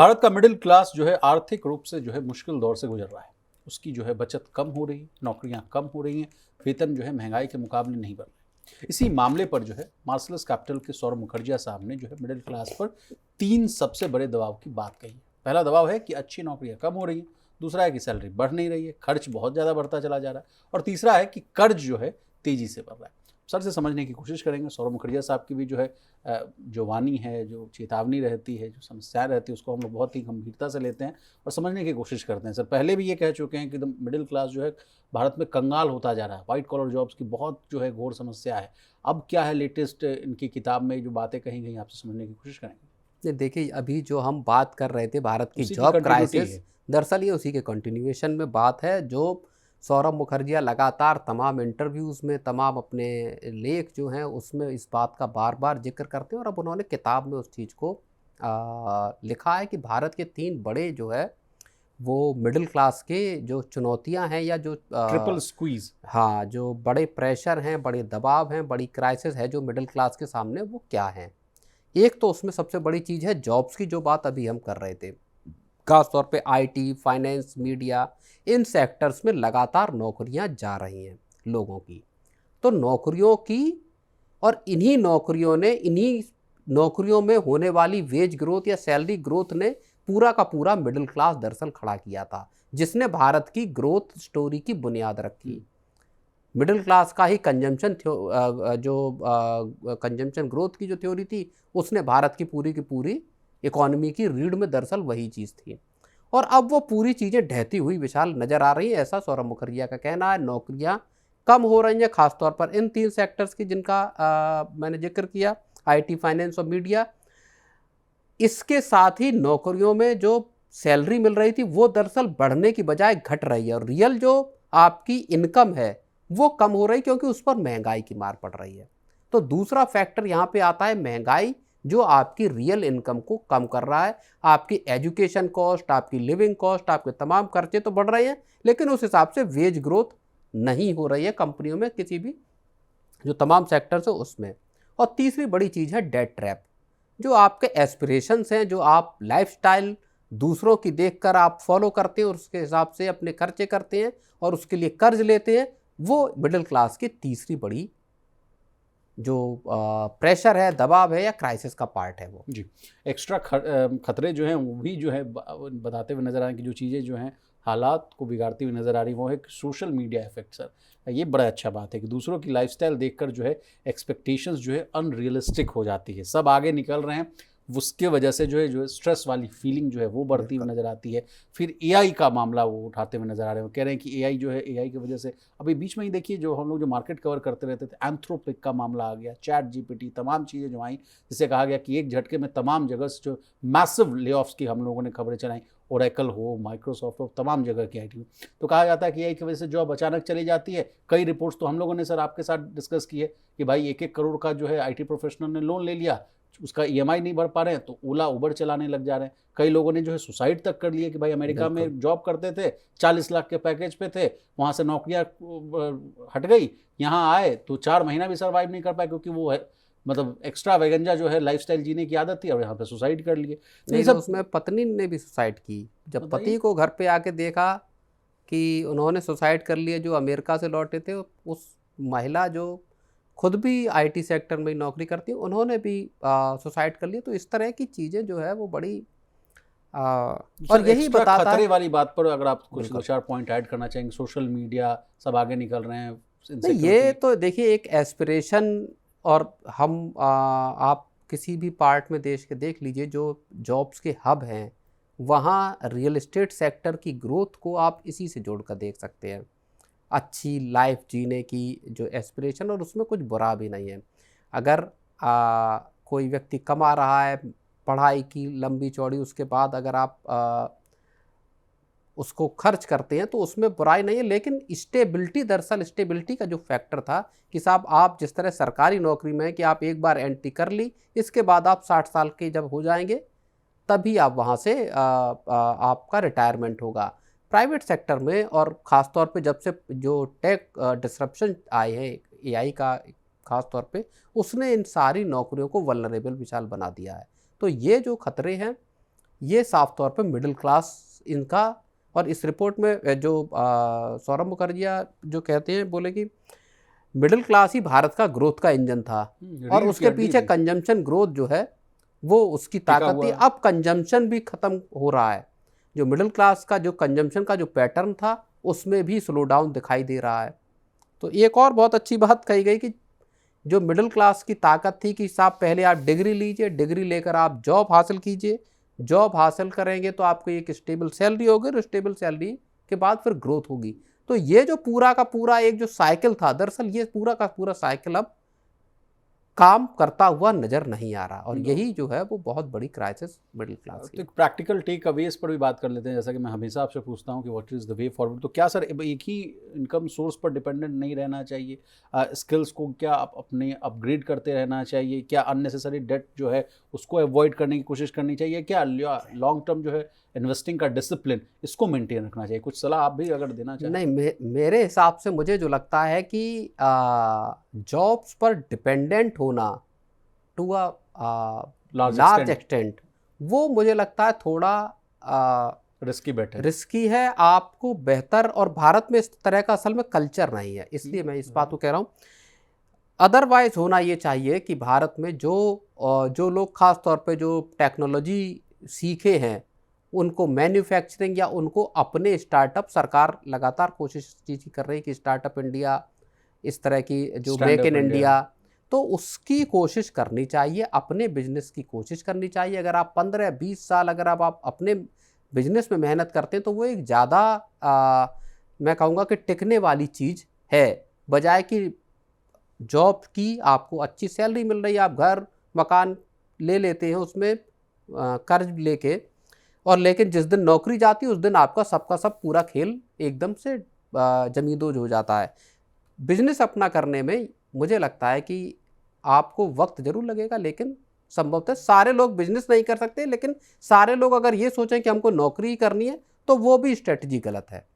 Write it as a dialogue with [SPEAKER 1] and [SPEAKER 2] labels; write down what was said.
[SPEAKER 1] भारत का middle class जो है आर्थिक रूप से जो है मुश्किल दौर से गुजर रहा है। उसकी जो है बचत कम हो रही है, नौकरियां कम हो रही हैं, वेतन जो है महंगाई के मुकाबले नहीं बढ़ रहे। इसी मामले पर जो है मार्सलस कैपिटल के सौरभ मुखर्जिया साहब ने जो है मिडिल क्लास पर 3 सबसे बड़े दबाव की बात कही है। पहला दबाव है कि अच्छी नौकरियां कम हो रही हैं, दूसरा है कि सैलरी बढ़ नहीं रही है, खर्च बहुत ज़्यादा बढ़ता चला जा रहा है, और तीसरा है कि कर्ज जो है तेज़ी से बढ़ रहा है। सर से समझने की कोशिश करेंगे। सौरभ मुखर्जिया साहब की भी जो है जो वाणी है, जो चेतावनी रहती है, जो समस्याएं रहती है, उसको हम लोग बहुत ही गंभीरता से लेते हैं और समझने की कोशिश करते हैं। सर पहले भी ये कह चुके हैं कि मिडिल क्लास जो है भारत में कंगाल होता जा रहा है, वाइट कॉलर जॉब्स की बहुत जो है घोर समस्या है। अब क्या है लेटेस्ट इनकी किताब में जो बातें कही गई, आपसे समझने की कोशिश करेंगे।
[SPEAKER 2] ये देखिए, अभी जो हम बात कर रहे थे भारत की
[SPEAKER 1] उसी की
[SPEAKER 2] जॉब
[SPEAKER 1] कंटिन्यूटी
[SPEAKER 2] क्राइसिस,
[SPEAKER 1] है।
[SPEAKER 2] दरअसल ये उसी के कंटिन्यूएशन में बात है। जो सौरभ मुखर्जिया लगातार तमाम इंटरव्यूज़ में, तमाम अपने लेख जो हैं उसमें इस बात का बार बार जिक्र करते हैं, और अब उन्होंने किताब में उस चीज़ को लिखा है कि भारत के 3 बड़े जो है वो मिडिल क्लास के जो चुनौतियां हैं, या जो
[SPEAKER 1] ट्रिपल स्क्वीज।
[SPEAKER 2] हाँ, जो बड़े प्रेशर हैं, बड़े दबाव हैं, बड़ी क्राइसिस है जो मिडिल क्लास के सामने, वो क्या हैं। एक तो उसमें सबसे बड़ी चीज़ है जॉब्स की, जो बात अभी हम कर रहे थे। खास तौर पे IT, finance, media, in sectors में लगातार नौकरियां जा रही हैं लोगों की। तो नौकरियों की, और इन्हीं नौकरियों में होने वाली वेज ग्रोथ या सैलरी ग्रोथ ने पूरा का पूरा मिडिल क्लास दरअसल खड़ा किया था, जिसने भारत की ग्रोथ स्टोरी की बुनियाद रखी। मिडिल क्लास का ही कंजम्पशन ग्रोथ की जो थ्योरी थी, उसने भारत की पूरी इकोनॉमी की रीढ़ में दरअसल वही चीज़ थी। और अब वो पूरी चीज़ें ढहती हुई विशाल नज़र आ रही हैं, ऐसा सौरभ मुखर्जिया का कहना है। नौकरियां कम हो रही हैं, खासतौर पर इन 3 सेक्टर्स की जिनका मैंने जिक्र किया, आईटी, फाइनेंस और मीडिया। इसके साथ ही नौकरियों में जो सैलरी मिल रही थी वो दरअसल बढ़ने की बजाय घट रही है, और रियल जो आपकी इनकम है वो कम हो रही, क्योंकि उस पर महंगाई की मार पड़ रही है। तो दूसरा फैक्टर यहाँ पे आता है महंगाई, जो आपकी रियल इनकम को कम कर रहा है। आपकी एजुकेशन कॉस्ट, आपकी लिविंग कॉस्ट, आपके तमाम खर्चे तो बढ़ रहे हैं, लेकिन उस हिसाब से वेज ग्रोथ नहीं हो रही है कंपनियों में, किसी भी जो तमाम सेक्टर्स है उसमें। और तीसरी बड़ी चीज़ है डेट ट्रैप। जो आपके एस्पिरेशंस हैं, जो आप लाइफस्टाइल दूसरों की देखकर आप फॉलो करते हैं और उसके हिसाब से अपने खर्चे करते हैं और उसके लिए कर्ज लेते हैं, वो मिडिल क्लास की तीसरी बड़ी जो प्रेशर है, दबाव है, या क्राइसिस का पार्ट है वो।
[SPEAKER 1] जी। एक्स्ट्रा खतरे जो हैं वो भी जो है बताते हुए नज़र आ रहे हैं कि जो चीज़ें जो हैं हालात को बिगाड़ती हुई नज़र आ रही, वो है सोशल मीडिया इफेक्ट। सर ये बड़ा अच्छा बात है कि दूसरों की लाइफस्टाइल देखकर जो है एक्सपेक्टेशंस जो है अनरियलिस्टिक हो जाती है, सब आगे निकल रहे हैं, उसके वजह से जो है स्ट्रेस वाली फीलिंग जो है वो बढ़ती हुई नज़र आती है। फिर एआई का मामला वो उठाते हुए नज़र आ रहे हैं, कह रहे हैं कि एआई जो है, एआई की वजह से अभी बीच में ही देखिए जो हम लोग जो मार्केट कवर करते रहते थे, एंथ्रोपिक का मामला आ गया, चैट जीपीटी, तमाम चीज़ें जो आई, जिससे कहा गया कि एक झटके में तमाम जगह से जो मैसिव ले-ऑफ्स की हम लोगों ने खबरें चलाई, ओरेकल हो, माइक्रोसॉफ्ट हो, तमाम जगह की आईटी। तो कहा जाता है कि एआई की वजह से जॉब अचानक चली जाती है। कई रिपोर्ट्स तो हम लोगों ने सर आपके साथ डिस्कस की है कि भाई 1-1 करोड़ का जो है आईटी प्रोफेशनल ने लोन ले लिया, उसका ईएमआई नहीं भर पा रहे हैं तो ओला उबर चलाने लग जा रहे हैं। कई लोगों ने जो है सुसाइड तक कर लिए कि भाई अमेरिका में जॉब करते थे, 40 लाख के पैकेज पे थे, वहाँ से नौकरियाँ हट गई, यहाँ आए तो 4 महीना भी सर्वाइव नहीं कर पाए, क्योंकि वो है मतलब एक्स्ट्रा वैगंजा जो है लाइफस्टाइल जीने की आदत थी, और यहाँ पे सुसाइड कर लिए। तो ये
[SPEAKER 2] नहीं, तो
[SPEAKER 1] सब
[SPEAKER 2] उसमें पत्नी ने भी सुसाइड की। जब
[SPEAKER 1] बताइए।
[SPEAKER 2] पति को घर पे आके देखा कि उन्होंने सुसाइड कर लिया, जो अमेरिका से लौटे थे, उस महिला जो खुद भी आईटी सेक्टर में नौकरी करती है, उन्होंने भी सुसाइड कर लिया। तो इस तरह की चीज़ें जो है वो बड़ी और यही
[SPEAKER 1] एक्स्ट्रा
[SPEAKER 2] बताता
[SPEAKER 1] खतरे
[SPEAKER 2] है।
[SPEAKER 1] वाली बात पर अगर आप कुछ
[SPEAKER 2] बिल्कुल।
[SPEAKER 1] 2-4 पॉइंट ऐड करना चाहेंगे, सोशल मीडिया सब आगे निकल रहे हैं,
[SPEAKER 2] नहीं, ये
[SPEAKER 1] इनसिक्योरिटी।
[SPEAKER 2] तो देखिए एक एस्पिरेशन, और हम आप किसी भी पार्ट में देश के देख लीजिए जो जॉब्स के हब हैं, वहाँ रियल एस्टेट सेक्टर की ग्रोथ को आप इसी से जोड़कर देख सकते हैं। अच्छी लाइफ जीने की जो एस्पिरेशन, और उसमें कुछ बुरा भी नहीं है। अगर कोई व्यक्ति कमा रहा है, पढ़ाई की लंबी चौड़ी, उसके बाद अगर आप उसको खर्च करते हैं तो उसमें बुराई नहीं है। लेकिन स्टेबिलिटी, दरअसल स्टेबिलिटी का जो फैक्टर था कि साहब आप जिस तरह सरकारी नौकरी में है कि आप एक बार एंट्री कर ली, इसके बाद आप 60 साल के जब हो जाएंगे तभी आप वहाँ से आपका रिटायरमेंट होगा। प्राइवेट सेक्टर में, और ख़ास तौर पे जब से जो टेक डिसरप्शन आए हैं एआई का ख़ास तौर पे, उसने इन सारी नौकरियों को वल्नरेबल विशाल बना दिया है। तो ये जो खतरे हैं, ये साफ तौर पे मिडिल क्लास इनका। और इस रिपोर्ट में जो सौरभ मुखर्जिया जो कहते हैं, बोले कि मिडिल क्लास ही भारत का ग्रोथ का इंजन था और उसके पीछे कंजम्पशन ग्रोथ जो है वो उसकी ताकत थी। अब कंजम्पशन भी खत्म हो रहा है, जो मिडिल क्लास का जो कंजम्पशन का जो पैटर्न था उसमें भी स्लो डाउन दिखाई दे रहा है। तो एक और बहुत अच्छी बात कही गई कि जो मिडिल क्लास की ताकत थी कि साहब पहले आप डिग्री लीजिए, डिग्री लेकर आप जॉब हासिल कीजिए, जॉब हासिल करेंगे तो आपको एक स्टेबल सैलरी होगी और स्टेबल सैलरी के बाद फिर ग्रोथ होगी। तो ये जो पूरा का पूरा एक जो साइकिल था, दरअसल ये पूरा का पूरा साइकिल अब काम करता हुआ नजर नहीं आ रहा, और यही जो है वो बहुत बड़ी क्राइसिस मिडिल क्लास की।
[SPEAKER 1] तो प्रैक्टिकल टेक अवेज पर भी बात कर लेते हैं, जैसा कि मैं हमेशा आपसे पूछता हूं कि what is the way forward. तो क्या सर एक ही इनकम सोर्स पर डिपेंडेंट नहीं रहना चाहिए? स्किल्स को क्या अपने अपग्रेड करते रहना चाहिए? क्या अननेसेसरी डेट जो है उसको अवॉइड करने की कोशिश करनी चाहिए? क्या लॉन्ग टर्म जो है इन्वेस्टिंग का डिसिप्लिन इसको मेंटेन रखना चाहिए? कुछ सलाह आप भी अगर देना चाहें।
[SPEAKER 2] नहीं, मेरे हिसाब से मुझे जो लगता है कि जॉब्स पर डिपेंडेंट होना टू अ लार्ज एक्सटेंट, वो मुझे लगता है थोड़ा रिस्की है। आपको बेहतर, और भारत में इस तरह का असल में कल्चर नहीं है, इसलिए मैं इस बात को कह रहा हूँ। अदरवाइज होना ये चाहिए कि भारत में जो लोग खास तौर पे जो टेक्नोलॉजी सीखे हैं उनको मैन्युफैक्चरिंग या उनको अपने स्टार्टअप, सरकार लगातार कोशिश कर रही है कि स्टार्टअप इंडिया, इस तरह की जो मेक इन इंडिया, तो उसकी कोशिश करनी चाहिए, अपने बिजनेस की कोशिश करनी चाहिए। अगर आप 15-20 साल अगर आप अपने बिजनेस में मेहनत करते हैं तो वो एक ज़्यादा मैं कहूँगा कि टिकने वाली चीज़ है, बजाय कि जॉब की आपको अच्छी सैलरी मिल रही है, आप घर मकान ले लेते हैं उसमें कर्ज लेके, और लेकिन जिस दिन नौकरी जाती है उस दिन आपका सबका सब पूरा खेल एकदम से जमींदोज हो जाता है। बिजनेस अपना करने में मुझे लगता है कि आपको वक्त जरूर लगेगा, लेकिन संभवतः सारे लोग बिजनेस नहीं कर सकते, लेकिन सारे लोग अगर ये सोचें कि हमको नौकरी करनी है तो वो भी स्ट्रेटजी गलत है।